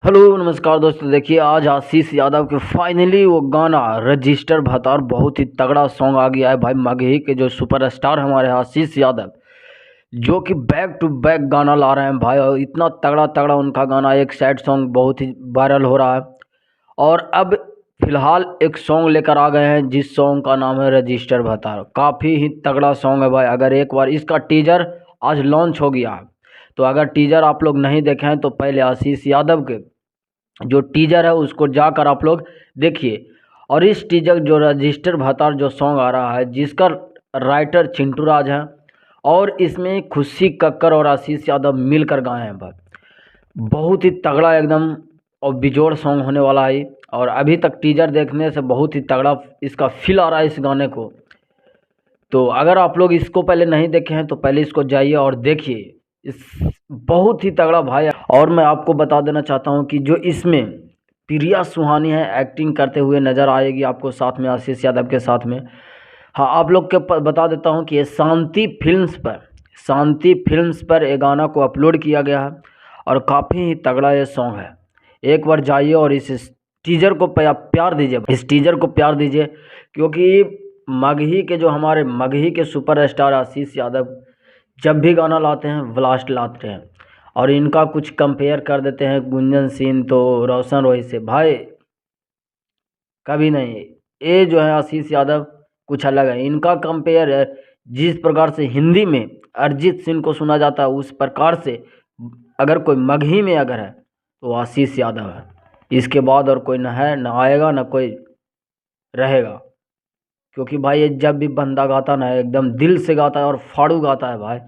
Hello नमस्कार दोस्तों। देखिए आज आशीष यादव के फाइनली वो गाना रजिस्टर भतार बहुत ही तगड़ा सॉन्ग आ गया है भाई। मगही के जो सुपरस्टार हमारे आशीष यादव जो कि बैक टू बैक गाना ला रहे हैं भाई, और इतना तगड़ा तगड़ा उनका गाना। एक सैड सॉन्ग बहुत ही वायरल हो रहा है और अब फिलहाल एक सॉन्ग लेकर आ गए हैं जिस सॉन्ग का नाम है रजिस्टर भतार। काफ़ी ही तगड़ा सॉन्ग है भाई। अगर एक बार इसका टीजर आज लॉन्च हो गया है, तो अगर टीजर आप लोग नहीं देखे हैं तो पहले आशीष यादव के जो टीजर है उसको जाकर आप लोग देखिए। और इस टीजर जो रजिस्टर भतार जो सॉन्ग आ रहा है जिसका राइटर चिंटू राज है, और इसमें खुशी कक्कर और आशीष यादव मिलकर गाए हैं भाई। बहुत ही तगड़ा एकदम और बिजोड़ सॉन्ग होने वाला है। और अभी तक टीजर देखने से बहुत ही तगड़ा इसका फील आ रहा है इस गाने को। तो अगर आप लोग इसको पहले नहीं देखे हैं तो पहले इसको जाइए और देखिए। इस बहुत ही तगड़ा भाई है। और मैं आपको बता देना चाहता हूं कि जो इसमें प्रिया सुहानी है एक्टिंग करते हुए नज़र आएगी आपको साथ में आशीष यादव के साथ में। हाँ, आप लोग के बता देता हूं कि ये शांति फिल्म्स पर ये गाना को अपलोड किया गया है और काफ़ी ही तगड़ा ये सॉन्ग है। एक बार जाइए और इस टीजर को प्यार दीजिए, इस टीजर को प्यार दीजिए, क्योंकि मगही के जो हमारे मगही के सुपरस्टार आशीष यादव जब भी गाना लाते हैं ब्लास्ट लाते हैं। और इनका कुछ कंपेयर कर देते हैं गुंजन सिंह तो रोशन रोही से, भाई कभी नहीं। ये जो है आशीष यादव कुछ अलग है। इनका कंपेयर है जिस प्रकार से हिंदी में अरिजीत सिंह को सुना जाता है उस प्रकार से अगर कोई मगही में अगर है तो आशीष यादव है। इसके बाद और कोई न है, न आएगा, न कोई रहेगा। क्योंकि भाई ये जब भी बंदा गाता ना एकदम दिल से गाता है और फाड़ू गाता है भाई।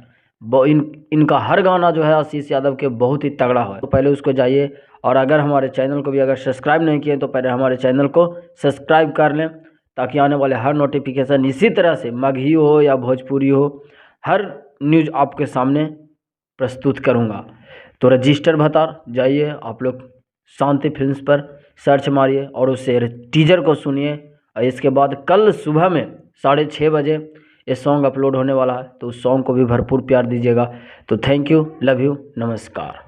इनका हर गाना जो है आशीष यादव के बहुत ही तगड़ा है। तो पहले उसको जाइए, और अगर हमारे चैनल को भी अगर सब्सक्राइब नहीं किए तो पहले हमारे चैनल को सब्सक्राइब कर लें, ताकि आने वाले हर नोटिफिकेशन इसी तरह से मगही हो या भोजपुरी हो हर न्यूज़ आपके सामने प्रस्तुत करूँगा। तो रजिस्टर भतार जाइए आप लोग, शांति फिल्म्स पर सर्च मारिए और उससे टीजर को सुनिए। और इसके बाद कल सुबह में 6:30 बजे ये सॉन्ग अपलोड होने वाला है, तो उस सॉन्ग को भी भरपूर प्यार दीजिएगा। तो थैंक यू, लव यू, नमस्कार।